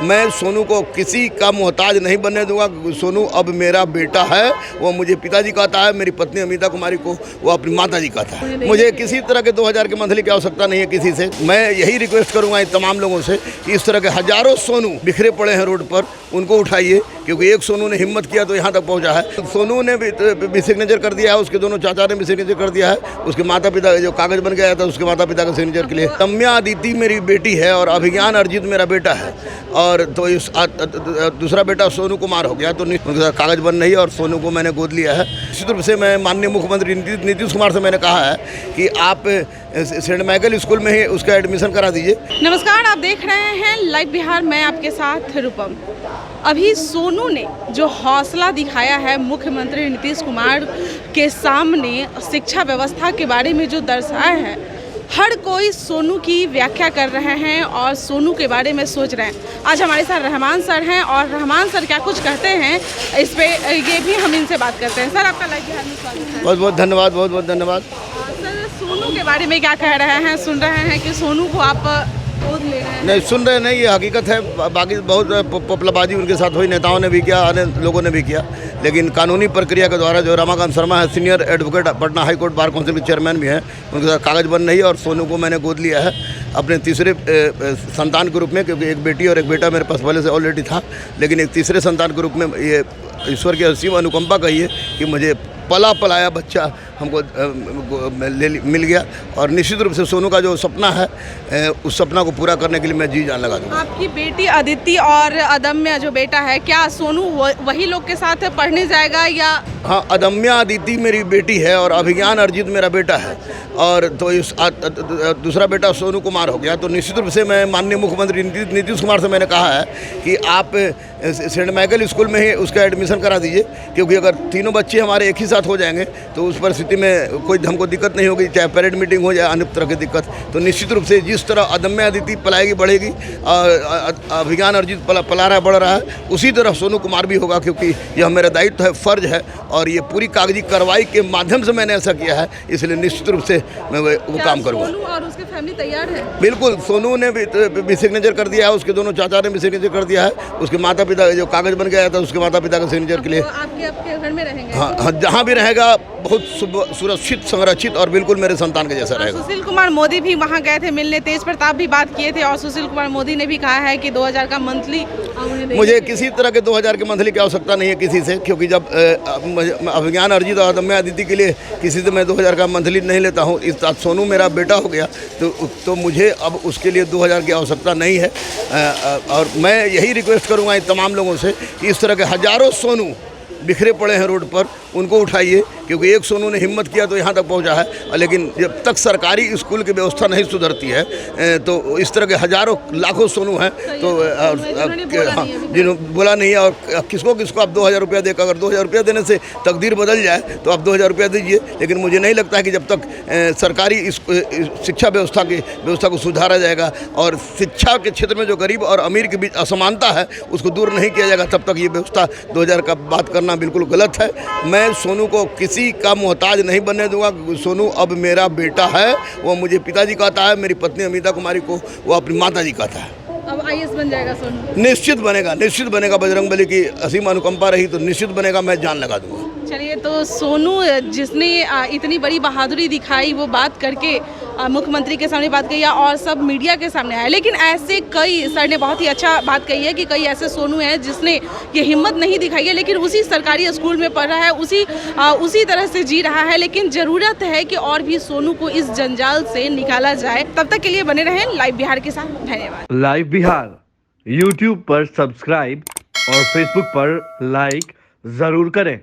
मैं सोनू को किसी का मोहताज नहीं बनने दूंगा। सोनू अब मेरा बेटा है, वो मुझे पिताजी कहता है, मेरी पत्नी अमिता कुमारी को वो अपनी माता जी कहता है। मुझे किसी तरह के 2000 के मंथली की आवश्यकता नहीं है किसी से। मैं यही रिक्वेस्ट करूंगा इन तमाम लोगों से कि इस तरह के हजारों सोनू बिखरे पड़े हैं रोड पर, उनको उठाइए, क्योंकि एक सोनू ने हिम्मत किया तो यहाँ तक पहुँचा है। सोनू ने भी सिग्नेचर कर दिया है, उसके दोनों चाचा ने भी सिग्नेचर कर दिया है, उसके माता पिता जो कागज बन गया था उसके माता पिता का सिग्नेचर के लिए। रम्या अदिति मेरी बेटी है और अभिज्ञान अर्जित मेरा बेटा है, और तो इस दूसरा बेटा सोनू कुमार हो गया, तो कागज बन नहीं है और सोनू को मैंने गोद लिया है। निश्चित रूप से मैं माननीय मुख्यमंत्री नीतीश कुमार से मैंने कहा है कि आप सेंट माइकल स्कूल में ही उसका एडमिशन करा दीजिए। नमस्कार, आप देख रहे हैं लाइव बिहार, मैं आपके साथ रूपम। अभी सोनू ने जो हौसला दिखाया है मुख्यमंत्री नीतीश कुमार के सामने, शिक्षा व्यवस्था के बारे में जो दर्शाया है, हर कोई सोनू की व्याख्या कर रहे हैं और सोनू के बारे में सोच रहे हैं। आज हमारे साथ रहमान सर हैं और रहमान सर क्या कुछ कहते हैं इस पे ये भी हम इनसे बात करते हैं। सर, आपका लाइव बिहार में स्वागत है। बहुत बहुत धन्यवाद, बहुत बहुत धन्यवाद। सर, सोनू के बारे में क्या कह रहे हैं? सुन रहे हैं कि सोनू को आप गोद ले रहे हैं? नहीं, सुन रहे नहीं, ये हकीकत है। बाकी बहुत पपलाबाजी उनके साथ हुई, नेताओं ने भी किया, अन्य लोगों ने भी किया, लेकिन कानूनी प्रक्रिया के द्वारा जो रमाकांत शर्मा है, senior advocate, Patna high court bar council के चेयरमैन भी हैं, उनके साथ कागज बन नहीं है और सोनू को मैंने गोद लिया है अपने तीसरे संतान के रूप में, क्योंकि एक बेटी और एक बेटा मेरे पास पहले से ऑलरेडी था, लेकिन एक तीसरे संतान के रूप में ये ईश्वर की असीम अनुकंपा कहिए कि मुझे पला पलाया बच्चा हमको मिल गया। और निश्चित रूप से सोनू का जो सपना है, उस सपना को पूरा करने के लिए मैं जी जान लगा दूँगा। आपकी बेटी अदिति और अदम्या जो बेटा है, क्या सोनू वही लोग के साथ पढ़ने जाएगा या? हाँ, अदम्या अदिति मेरी बेटी है और अभिज्ञान अर्जित मेरा बेटा है, और तो इस दूसरा बेटा सोनू कुमार हो गया, तो निश्चित रूप से मैं माननीय मुख्यमंत्री नीतीश कुमार से मैंने कहा है कि आप सेंट माइकल स्कूल में ही उसका एडमिशन करा दीजिए, क्योंकि अगर तीनों बच्चे हमारे एक ही साथ हो जाएंगे तो उस परिस्थिति में कोई हमको दिक्कत नहीं होगी, चाहे पेरेंट मीटिंग हो जाए, अन्य तरह की दिक्कत। तो निश्चित रूप से जिस तरह अदम्या अदिति पलाएगी बढ़ेगी, अभिज्ञान अर्जित पला रहा बढ़ रहा है, उसी तरह सोनू कुमार भी होगा, क्योंकि यह मेरा दायित्व है, फर्ज है, और ये पूरी कागजी कार्रवाई के माध्यम से मैंने ऐसा किया है, इसलिए निश्चित रूप से मैं वो काम करूँगा। सोनू और उसकी फैमिली तैयार है? बिल्कुल, सोनू ने भी सिग्नेचर कर दिया है, उसके दोनों चाचा ने भी सिग्नेचर कर दिया है, उसके माता पिता जो कागज बन गया था उसके माता पिता का सिग्नेचर के लिए। आपके घर में रहेंगे? हाँ, जहाँ भी रहेगा बहुत सुरक्षित, संरक्षित और बिल्कुल मेरे संतान के जैसा रहेगा। सुशील कुमार मोदी भी वहाँ गए थे मिलने, तेज प्रताप भी बात किए थे, और सुशील कुमार मोदी ने भी कहा है कि 2000 का मंथली मुझे किसी तरह के 2000 के मंथली की आवश्यकता नहीं है किसी से, क्योंकि जब अभिज्ञान अर्जित और अदम्या अदिति के लिए किसी से मैं 2000 का मंथली नहीं लेता हूँ। इस सोनू मेरा बेटा हो गया तो मुझे अब उसके लिए 2000 की आवश्यकता नहीं है। और मैं यही रिक्वेस्ट करूँगा इन तमाम लोगों से कि इस तरह के हजारों सोनू बिखरे पड़े हैं रोड पर, उनको उठाइए, क्योंकि एक सोनू ने हिम्मत किया तो यहाँ तक पहुँचा है, लेकिन जब तक सरकारी स्कूल की व्यवस्था नहीं सुधरती है तो इस तरह के हजारों लाखों सोनू हैं। तो हाँ, जिन्होंने बोला नहीं है, और किसको किसको आप 2000 रुपया देकर, अगर 2000 रुपया देने से तकदीर बदल जाए तो आप 2000 रुपया दीजिए, लेकिन मुझे नहीं लगता है कि जब तक सरकारी शिक्षा व्यवस्था को सुधारा जाएगा और शिक्षा के क्षेत्र में जो गरीब और अमीर के बीच असमानता है उसको दूर नहीं किया जाएगा, तब तक ये व्यवस्था 2000 का बात करना बिल्कुल गलत है। मैं सोनू को किसी का मोहताज नहीं बनने दूंगा। सोनू अब मेरा बेटा है, वो मुझे पिताजी कहता है, मेरी पत्नी अमिता कुमारी को वो अपनी माता जी कहता है। अब IAS बन जाएगा सोनू? निश्चित बनेगा, निश्चित बनेगा। बजरंगबली की असीम अनुकंपा रही तो निश्चित बनेगा, मैं जान लगा दूंगा। चलिए, तो सोनू जिसने इतनी बड़ी बहादुरी दिखाई, वो बात करके मुख्यमंत्री के सामने बात कही और सब मीडिया के सामने आया, लेकिन ऐसे कई, सर ने बहुत ही अच्छा बात कही है कि कई ऐसे सोनू हैं जिसने ये हिम्मत नहीं दिखाई है, लेकिन उसी सरकारी स्कूल में पढ़ रहा है, उसी तरह से जी रहा है, लेकिन ज़रूरत है कि और भी सोनू को इस जंजाल से निकाला जाए। तब तक के लिए बने रहें लाइव बिहार के साथ। धन्यवाद। लाइव बिहार YouTube पर सब्सक्राइब और Facebook पर लाइक ज़रूर करें।